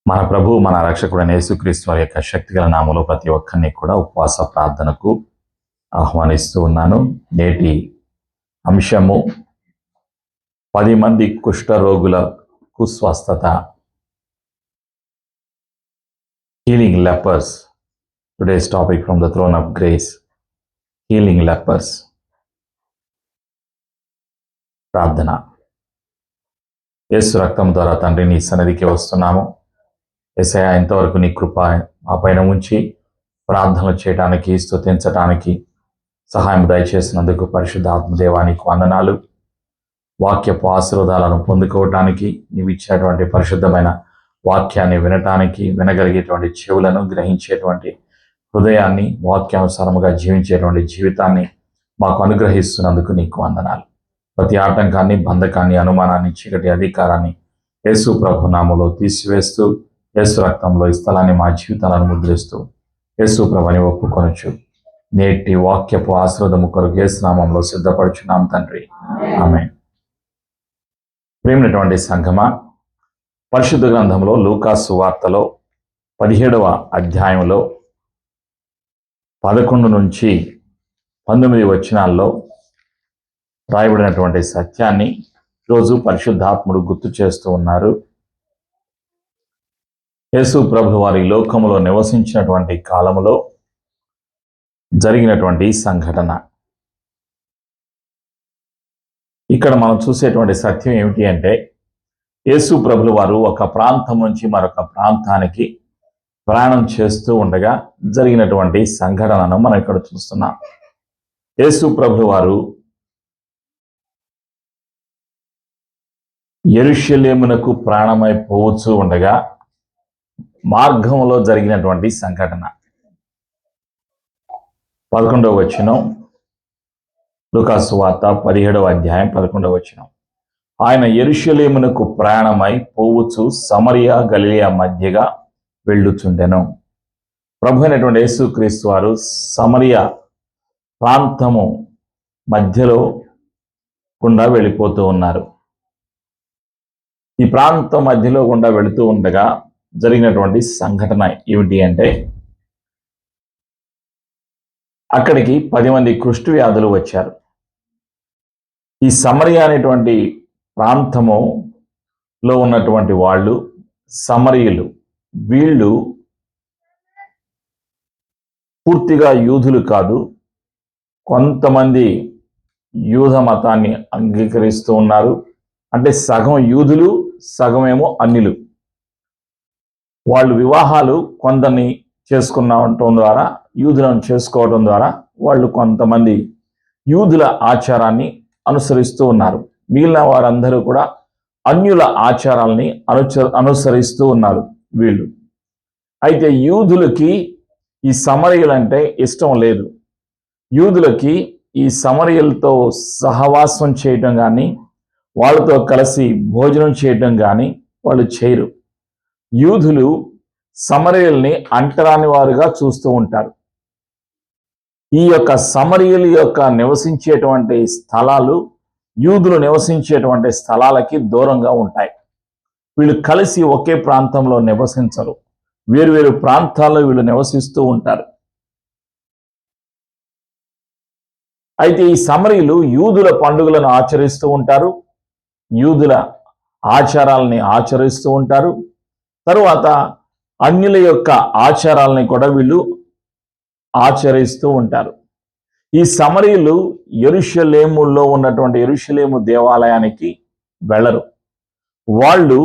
మన ప్రభు మన రక్షకుడైన యేసుక్రీస్తు వారి యొక్క శక్తిగల నామములో ప్రతి ఒక్కరిని కూడా ఉపవాస ప్రార్థనకు ఆహ్వానిస్తూ ఉన్నాను. నేటి అంశము 10 మంది కుష్ఠరోగులకు స్వస్థత. Healing lepers. Today's topic from the throne of grace. Healing lepers. ప్రార్థన. యేసు రక్తం ద్వారా తండ్రి నీ సన్నిధికి వస్తున్నాము. యేసయ్యా, ఇంతవరకు నీ కృప మా పైన ఉంచి ప్రార్థనలు చేయడానికి, స్తుతించడానికి సహాయం దయచేసినందుకు పరిశుద్ధ ఆత్మదేవానికి వందనాలు. వాక్యపు ఆశీర్వాదాలను పొందుకోవటానికి నీవు ఇచ్చినటువంటి పరిశుద్ధమైన వాక్యాన్ని వినటానికి, వినగలిగేటువంటి చెవులను, గ్రహించేటువంటి హృదయాన్ని, వాక్యానుసారముగా జీవించేటువంటి జీవితాన్ని మాకు అనుగ్రహిస్తున్నందుకు నీకు వందనాలు. ప్రతి ఆటంకాన్ని, బంధకాన్ని, అనుమానాన్ని, చీకటి అధికారాన్ని యేసు ప్రభు నామములో తీసివేస్తూ, యేసు రక్తంలో ఈ స్థలాన్ని మా జీవితాలను ముద్రిస్తూ యేసు ప్రభుని ఒప్పుకొనొచ్చు. నేటి వాక్యపు ఆశీర్వాదము కొరకు యేసు నామములో సిద్ధపడుచున్నాం తండ్రి, ఆమేన్. ప్రేమైనటువంటి సంఘమా, పరిశుద్ధ గ్రంథంలో లూకా సువార్తలో 17వ అధ్యాయంలో 11 నుంచి 19 వచనాల్లో రాయబడినటువంటి సత్యాన్ని ఈరోజు పరిశుద్ధాత్ముడు గుర్తు చేస్తూ ఉన్నారు. యేసు ప్రభు వారి లోకములో నివసించినటువంటి కాలములో జరిగినటువంటి సంఘటన. ఇక్కడ మనం చూసేటువంటి సత్యం ఏమిటి అంటే, యేసు ప్రభులు వారు ఒక ప్రాంతం నుంచి మరొక ప్రాంతానికి ప్రయాణం చేస్తూ ఉండగా జరిగినటువంటి సంఘటనను మనం ఇక్కడ చూస్తున్నాం. యేసు ప్రభులు వారు యెరూషలేమునకు ప్రయాణమైపోవచ్చు ఉండగా మార్గంలో జరిగినటువంటి సంఘటన. 11వ వచనం, లూకా సువార్త 17వ అధ్యాయం 11వ వచనం. ఆయన యెరూషలేమునకు ప్రయాణమై పోవచ్చు సమరియా గలిలయ మధ్యగా వెళ్ళుచుండెను. ప్రభు అయినటువంటి యేసుక్రీస్తు వారు సమరియా ప్రాంతము మధ్యలో గుండా వెళ్ళిపోతూ ఉన్నారు. ఈ ప్రాంతం మధ్యలో గుండా వెళుతూ ఉండగా జరిగినటువంటి సంఘటన ఏమిటి అంటే, అక్కడికి 10 మంది కుష్టు వ్యాధులు వచ్చారు. ఈ సమరియా అనేటువంటి ప్రాంతములో ఉన్నటువంటి వాళ్ళు సమరయులు. వీళ్ళు పూర్తిగా యూదులు కాదు, కొంతమంది యూద మతాన్ని అంగీకరిస్తూ ఉన్నారు. అంటే సగం యూదులు, సగమేమో అన్యులు. వాళ్ళు వివాహాలు కొందరిని చేసుకున్నటం ద్వారా, యూదులను చేసుకోవడం ద్వారా వాళ్ళు కొంతమంది యూదుల ఆచారాన్ని అనుసరిస్తూ ఉన్నారు. మిగిలిన వారందరూ కూడా అన్యుల ఆచారాలని అనుసరిస్తూ ఉన్నారు వీళ్ళు. అయితే యూదులకి ఈ సమరయులంటే ఇష్టం లేదు. యూదులకి ఈ సమరయులతో సహవాసం చేయటం కానీ, వాళ్ళతో కలిసి భోజనం చేయటం కానీ వాళ్ళు చేయరు. యూదులు సమరయుల్ని అంటరాని వారుగా చూస్తూ ఉంటారు. ఈ యొక్క సమరయులు యొక్క నివసించేటువంటి స్థలాలు యూదులు నివసించేటువంటి స్థలాలకి దూరంగా ఉంటాయి. వీళ్ళు కలిసి ఒకే ప్రాంతంలో నివసించరు. వేరువేరు ప్రాంతాల్లో వీళ్ళు నివసిస్తూ ఉంటారు. అయితే ఈ సమరయులు యూదుల పండుగలను ఆచరిస్తూ ఉంటారు, యూదుల ఆచారాలని ఆచరిస్తూ ఉంటారు. తరువాత అన్యుల యొక్క ఆచారాలని కూడా వీళ్ళు ఆచరిస్తూ ఉంటారు. ఈ సమరయులు యెరూషలేములో ఉన్నటువంటి యెరూషలేము దేవాలయానికి వెళ్ళరు. వాళ్ళు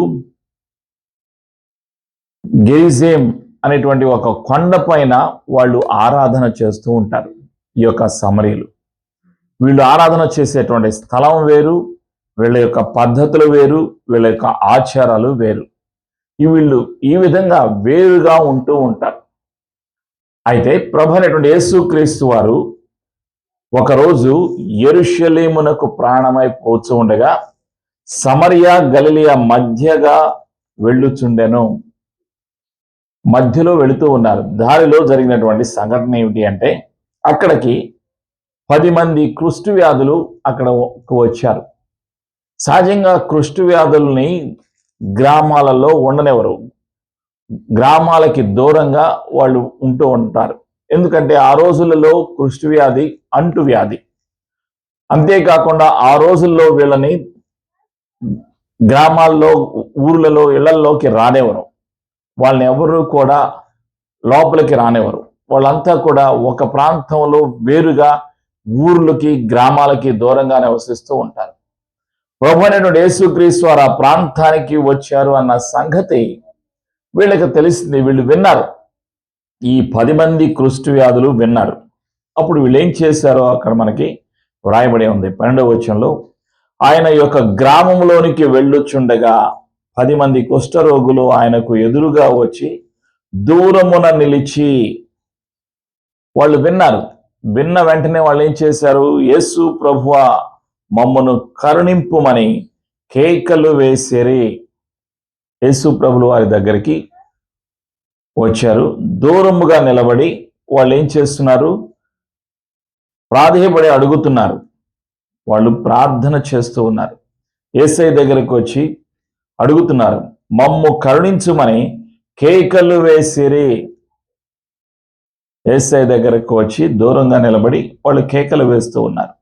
గెరిజేం అనేటువంటి ఒక కొండ పైన వాళ్ళు ఆరాధన చేస్తూ ఉంటారు. ఈ యొక్క సమరయులు వీళ్ళు ఆరాధన చేసేటువంటి స్థలం వేరు, వీళ్ళ యొక్క పద్ధతులు వేరు, వీళ్ళ యొక్క ఆచారాలు వేరు. వీళ్ళు ఈ విధంగా వేరుగా ఉంటూ ఉంటారు. అయితే ప్రభు అయినటువంటి యేసుక్రీస్తు వారు ఒకరోజు యెరూషలేమునకు ప్రయాణమైపోతూ ఉండగా సమరియా గలిలయ మధ్యగా వెళ్ళుచుండెను. మధ్యలో వెళుతూ ఉన్నారు. దారిలో జరిగినటువంటి సంఘటన ఏమిటి అంటే, అక్కడికి 10 మంది కుష్టు వ్యాధులు అక్కడకు వచ్చారు. సహజంగా కుష్టు వ్యాధుల్ని గ్రామాలలో ఉండనివ్వరు. గ్రామాలకి దూరంగా వాళ్ళు ఉంటూ ఉంటారు. ఎందుకంటే ఆ రోజులలో కుష్ఠవ్యాధి అంటువ్యాధి. అంతేకాకుండా ఆ రోజుల్లో వీళ్ళని గ్రామాల్లో, ఊర్లలో, ఇళ్లల్లోకి రానివ్వరు. వాళ్ళని ఎవరు కూడా లోపలికి రానివ్వరు. వాళ్ళంతా కూడా ఒక ప్రాంతంలో వేరుగా ఊర్లకి, గ్రామాలకి దూరంగా నివసిస్తూ ఉంటారు. ప్రభువైనటువంటి యేసుక్రీస్తు వారు ఆ ప్రాంతానికి వచ్చారు అన్న సంగతి వీళ్ళకి తెలిసింది. వీళ్ళు విన్నారు. ఈ 10 మంది కుష్ఠవ్యాధులు విన్నారు. అప్పుడు వీళ్ళు ఏం చేశారో అక్కడ మనకి వ్రాయబడి ఉంది 12వ వచనంలో. ఆయన యొక్క గ్రామంలోనికి వెళ్ళుచుండగా 10 మంది కుష్ఠరోగులు ఆయనకు ఎదురుగా వచ్చి దూరమున నిలిచి, వాళ్ళు విన్నారు. విన్న వెంటనే వాళ్ళు ఏం చేశారు? యేసు ప్రభువా మమ్మను కరుణింపుమని కేకలు వేసిరి. యేసు ప్రభులు వారి దగ్గరికి వచ్చారు. దూరముగా నిలబడి వాళ్ళు ఏం చేస్తున్నారు? ప్రాధేయపడి అడుగుతున్నారు. వాళ్ళు ప్రార్థన చేస్తూ ఉన్నారు. యేసయ్య దగ్గరికి వచ్చి అడుగుతున్నారు, మమ్ము కరుణించుమని కేకలు వేసిరి. యేసయ్య దగ్గరకు వచ్చి దూరంగా నిలబడి వాళ్ళు కేకలు వేస్తూ ఉన్నారు.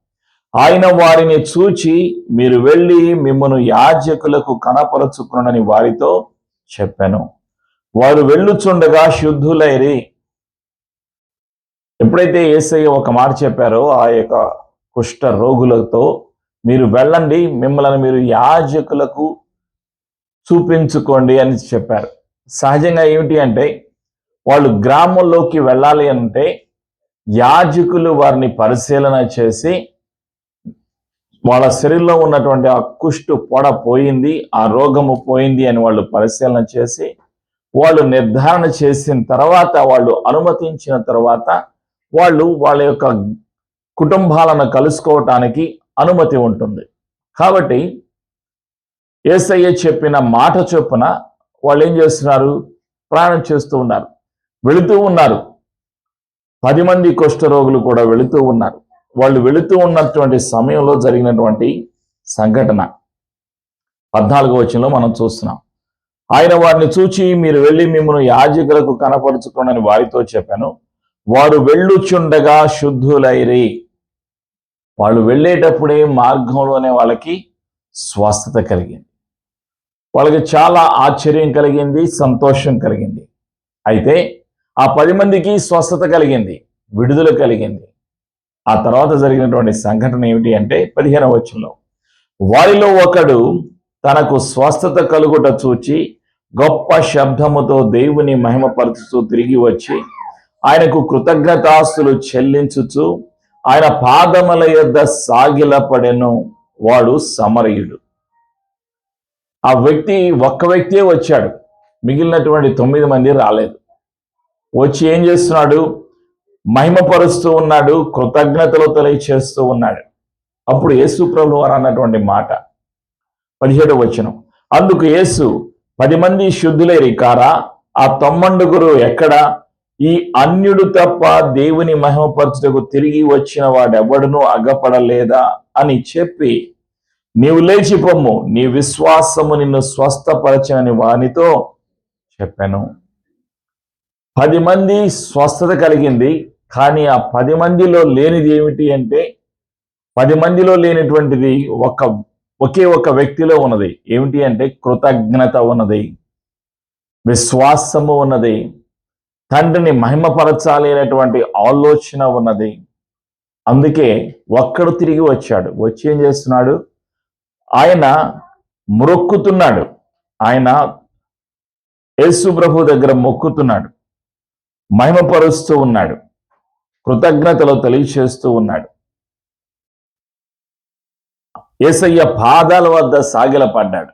ఆయన వారిని చూచి, మీరు వెళ్ళి మిమ్మను యాజకులకు కనపరచుకునని వారితో చెప్పాను. వారు వెళ్ళుచుండగా శుద్ధులైరి. ఎప్పుడైతే యేసయ్య ఒక మాట చెప్పారో ఆ యొక్క కుష్ఠ రోగులతో, మీరు వెళ్ళండి, మిమ్మల్ని మీరు యాజకులకు చూపించుకోండి అని చెప్పారు. సహజంగా ఏమిటి అంటే, వాళ్ళు గ్రామంలోకి వెళ్ళాలి అంటే యాజకులు వారిని పరిశీలన చేసి వాళ్ళ శరీరంలో ఉన్నటువంటి ఆ కుష్టు పొడ పోయింది, ఆ రోగము పోయింది అని వాళ్ళు పరిశీలన చేసి వాళ్ళు నిర్ధారణ చేసిన తర్వాత, వాళ్ళు అనుమతించిన తర్వాత వాళ్ళు వాళ్ళ యొక్క కుటుంబాలను కలుసుకోవటానికి అనుమతి ఉంటుంది. కాబట్టి యేసయ్య చెప్పిన మాట చొప్పున వాళ్ళు ఏం చేస్తున్నారు? ప్రయాణం చేస్తూ ఉన్నారు, వెళుతూ ఉన్నారు. 10 మంది కుష్ఠరోగులు కూడా వెళుతూ ఉన్నారు. వాళ్ళు వెళుతూ ఉన్నటువంటి సమయంలో జరిగినటువంటి సంఘటన 14వ వచనంలో మనం చూస్తున్నాం. ఆయన వారిని చూచి, మీరు వెళ్ళి మిమ్మల్ని యాజకులకు కనపరుచుకోండి వారితో చెప్పాను. వారు వెళ్ళుచుండగా శుద్ధులైరి. వాళ్ళు వెళ్ళేటప్పుడే మార్గంలోనే వాళ్ళకి స్వస్థత కలిగింది. వాళ్ళకి చాలా ఆశ్చర్యం కలిగింది, సంతోషం కలిగింది. అయితే ఆ 10 మందికి స్వస్థత కలిగింది, విడుదల కలిగింది. ఆ తర్వాత జరిగినటువంటి సంఘటన ఏమిటి అంటే 15వ వచనంలో, వారిలో ఒకడు తనకు స్వస్థత కలుగుట చూచి గొప్ప శబ్దముతో దేవుని మహిమపరుచుతూ తిరిగి వచ్చి ఆయనకు కృతజ్ఞతాస్తులు చెల్లించుచు ఆయన పాదముల యొద్ద సాగిలపడెను. వాడు సమరయుడు. ఆ వ్యక్తి, ఒక్క వ్యక్తే వచ్చాడు, మిగిలినటువంటి 9 మంది రాలేదు. వచ్చి ఏం చేస్తున్నాడు? మహిమపరుస్తూ ఉన్నాడు, కృతజ్ఞతలు తెలియచేస్తూ ఉన్నాడు. అప్పుడు యేసు ప్రభువు వారు అన్నటువంటి మాట 17వ వచనం, అందుకు యేసు, 10 మంది శుద్ధులైరి కారా? ఆ 9 ఎక్కడ? ఈ అన్యుడు తప్ప దేవుని మహిమపరచుటకు తిరిగి వచ్చిన వాడెవడునూ అగపడలేదా అని చెప్పి, నీవు లేచి పొమ్ము, నీ విశ్వాసము నిన్ను స్వస్థపరచని వానితో చెప్పాను. 10 మంది స్వస్థత కలిగింది. కానీ ఆ 10 మందిలో లేనిది ఏమిటి అంటే, 10 మందిలో లేనటువంటిది ఒకే ఒక వ్యక్తిలో ఉన్నది. ఏమిటి అంటే కృతజ్ఞత ఉన్నది, విశ్వాసము ఉన్నది, తండ్రిని మహిమపరచాలి అనేటువంటి ఆలోచన ఉన్నది. అందుకే ఒక్కడు తిరిగి వచ్చాడు. వచ్చి ఏం చేస్తున్నాడు? ఆయన మొక్కుతున్నాడు. ఆయన యేసు ప్రభు దగ్గర మొక్కుతున్నాడు, మహిమపరుస్తూ ఉన్నాడు, కృతజ్ఞతలు తెలియచేస్తూ ఉన్నాడు. యేసయ్య పాదాల వద్ద సాగిలపడ్డాడు.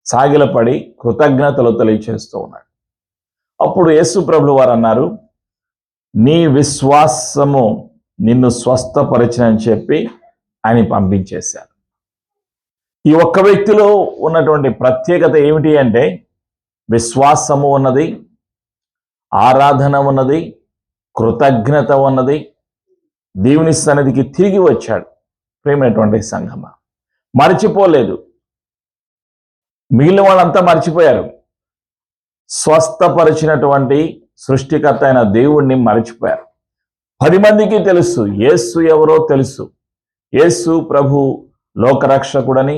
సాగిలపడి కృతజ్ఞతలు తెలియచేస్తూ ఉన్నాడు. అప్పుడు యేసు ప్రభులు వారు అన్నారు, నీ విశ్వాసము నిన్ను స్వస్థపరచనని చెప్పి ఆయన పంపించేశారు. ఈ ఒక్క వ్యక్తిలో ఉన్నటువంటి ప్రత్యేకత ఏమిటి అంటే, విశ్వాసము ఉన్నది, ఆరాధన ఉన్నది, కృతజ్ఞత ఉన్నది. దేవుని సన్నిధికి తిరిగి వచ్చాడు. ప్రేమైనటువంటి సంఘమ, మర్చిపోలేదు. మిగిలిన వాళ్ళంతా మర్చిపోయారు. స్వస్థపరిచినటువంటి సృష్టికర్త అయిన దేవుణ్ణి మరచిపోయారు. 10 మందికి తెలుసు యేసు ఎవరో తెలుసు. యేసు ప్రభు లోకరక్షకుడని,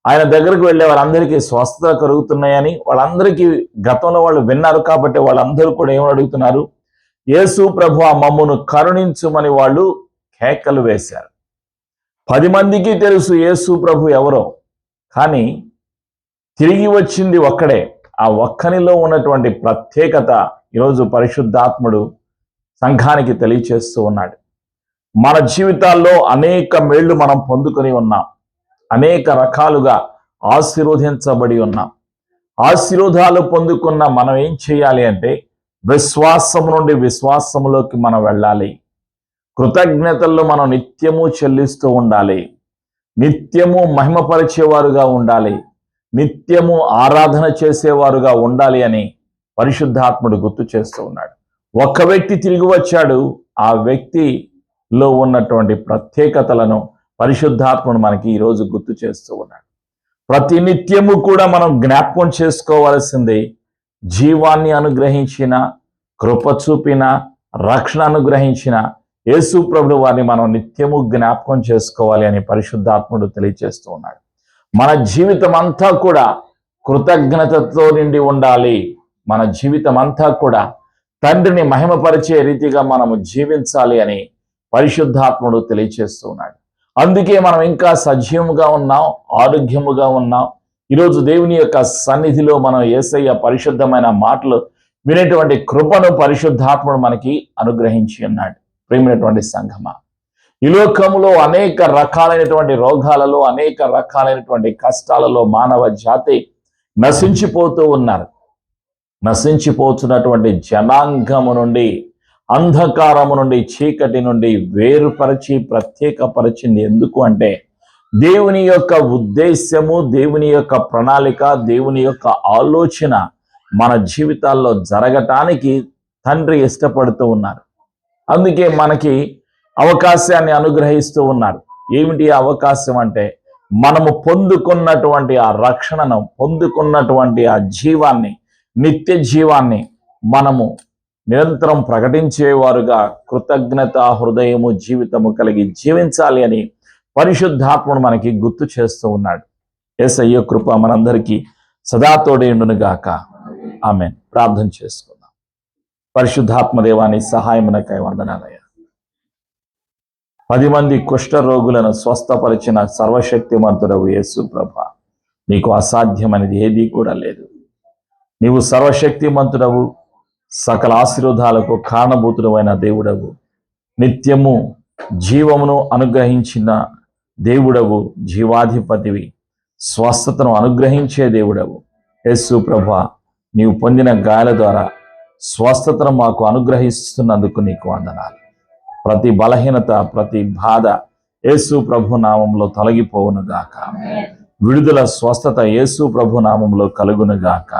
ఆయన దగ్గరకు వెళ్ళే వాళ్ళందరికీ స్వస్థత కలుగుతున్నాయని వాళ్ళందరికీ గతంలో వాళ్ళు విన్నారు. కాబట్టి వాళ్ళందరూ కూడా ఏమని అడుగుతున్నారు? యేసు ప్రభు ఆ మమ్మును కరుణించుమని వాళ్ళు కేకలు వేశారు. 10 మందికి తెలుసు యేసు ప్రభు ఎవరో, కానీ తిరిగి వచ్చింది ఒక్కడే. ఆ ఒక్కనిలో ఉన్నటువంటి ప్రత్యేకత ఈరోజు పరిశుద్ధాత్ముడు సంఘానికి తెలియచేస్తూ ఉన్నాడు. మన జీవితాల్లో అనేక మేళ్లు మనం పొందుకొని ఉన్నాం, అనేక రకాలుగా ఆశీర్వదించబడి ఉన్నాం. ఆశీర్వాదాలు పొందుకున్న మనం ఏం చేయాలి అంటే విశ్వాసం నుండి విశ్వాసంలోకి మనం వెళ్ళాలి. కృతజ్ఞతల్లో మనం నిత్యము చెల్లిస్తూ ఉండాలి, నిత్యము మహిమపరిచేవారుగా ఉండాలి, నిత్యము ఆరాధన చేసేవారుగా ఉండాలి అని పరిశుద్ధాత్ముడు గుర్తు చేస్తూ ఉన్నాడు. ఒక్క వ్యక్తి తిరిగి వచ్చాడు. ఆ వ్యక్తిలో ఉన్నటువంటి ప్రత్యేకతలను పరిశుద్ధాత్ముడు మనకి ఈరోజు గుర్తు చేస్తూ ఉన్నాడు. ప్రతి నిత్యము కూడా మనం జ్ఞాపకం చేసుకోవాల్సింది జీవాన్ని అనుగ్రహించిన, కృప చూపిన, రక్షణ అనుగ్రహించిన యేసు ప్రభువు వారిని మనం నిత్యము జ్ఞాపకం చేసుకోవాలి అని పరిశుద్ధాత్ముడు తెలియజేస్తూ ఉన్నాడు. మన జీవితం అంతా కూడా కృతజ్ఞతతో నిండి ఉండాలి. మన జీవితం అంతా కూడా తండ్రిని మహిమపరిచే రీతిగా మనము జీవించాలి అని పరిశుద్ధాత్ముడు తెలియజేస్తూ ఉన్నాడు. అందుకే మనం ఇంకా సజీవముగా ఉన్నాం, ఆరోగ్యముగా ఉన్నాం. ఈరోజు దేవుని యొక్క సన్నిధిలో మనం యేసయ్య పరిశుద్ధమైన మాటలు వినేటువంటి కృపను పరిశుద్ధాత్ముడు మనకి అనుగ్రహించి ఉన్నాడు. ప్రేమైనటువంటి సంఘమా, ఈ లోకంలో అనేక రకాలైనటువంటి రోగాలలో, అనేక రకాలైనటువంటి కష్టాలలో మానవ జాతి నశించిపోతూ ఉన్నారు. నశించిపోతున్నటువంటి జనాంగము నుండి, అంధకారము నుండి, చీకటి నుండి వేరుపరిచి ప్రత్యేకపరిచింది ఎందుకు అంటే దేవుని యొక్క ఉద్దేశ్యము, దేవుని యొక్క ప్రణాళిక, దేవుని యొక్క ఆలోచన మన జీవితాల్లో జరగటానికి తండ్రి ఇష్టపడుతూ ఉన్నారు. అందుకే మనకి అవకాశాన్ని అనుగ్రహిస్తూ ఉన్నారు. ఏమిటి అవకాశం అంటే మనము పొందుకున్నటువంటి ఆ రక్షణను, పొందుకున్నటువంటి ఆ జీవాన్ని, నిత్య జీవాన్ని మనము నిరంతరం ప్రకటించేవారుగా కృతజ్ఞత హృదయము జీవితము కలిగి జీవించాలి అని పరిశుద్ధాత్మను మనకి గుర్తు చేస్తూ ఉన్నాడు. యేసయ్య కృప మనందరికీ సదా తోడేయుండును గాక. ఆమేన్. ప్రార్థన చేసుకుందాం. పరిశుద్ధాత్మ దేవాని సహాయమునకై వందనాలయ్యా. 10 మంది కుష్ఠ రోగులను స్వస్థపరిచిన సర్వశక్తిమంతుడవు యేసు ప్రభా, నీకు అసాధ్యమైనది ఏదీ కూడా లేదు. నీవు సర్వశక్తిమంతుడవు, సకల ఆశీర్వాదాలకు కారణభూతుడైన దేవుడవు, నిత్యము జీవమును అనుగ్రహించిన దేవుడవు, జీవాధిపతివి, స్వస్థతను అనుగ్రహించే దేవుడవు. యేసు ప్రభా, నీవు పొందిన గాయాల ద్వారా స్వస్థతను మాకు అనుగ్రహిస్తున్నందుకు నీకు వందనాలు. ప్రతి బలహీనత, ప్రతి బాధ యేసు ప్రభు నామంలో తొలగిపోవును గాక. విడుదల, స్వస్థత యేసు ప్రభు నామంలో కలుగును గాక.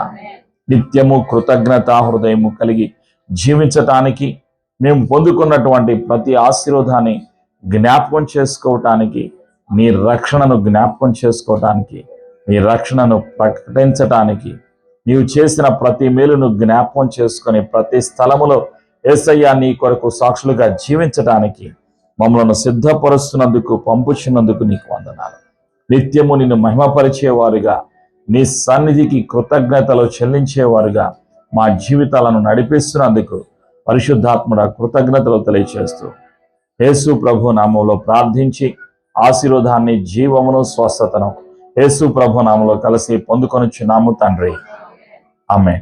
నిత్యము కృతజ్ఞతా హృదయము కలిగి జీవించటానికి, మేము పొందుకున్నటువంటి ప్రతి ఆశీర్వాదాన్ని జ్ఞాపకం చేసుకోవటానికి, నీ రక్షణను జ్ఞాపకం చేసుకోవటానికి, నీ రక్షణను ప్రకటించటానికి, నీవు చేసిన ప్రతి మేలును జ్ఞాపకం చేసుకొని ప్రతి స్థలములో యేసయ్య నీ కొరకు సాక్షులుగా జీవించటానికి మమ్మల్ని సిద్ధపరుస్తున్నందుకు, పంపుచున్నందుకు నీకు వందనాలు. నిత్యము నిన్ను మహిమపరిచేవారుగా, నీ సన్నిధికి కృతజ్ఞతలు చెల్లించేవారుగా మా జీవితాలను నడిపిస్తున్నందుకు పరిశుద్ధాత్ముడ కృతజ్ఞతలు తెలియచేస్తూ యేసు ప్రభు నామంలో ప్రార్థించి ఆశీర్వాదాన్ని, జీవమును, స్వస్థతను యేసు ప్రభు నామంలో కలిసి పొందుకొనుచున్నాము తండ్రి. ఆమేన్.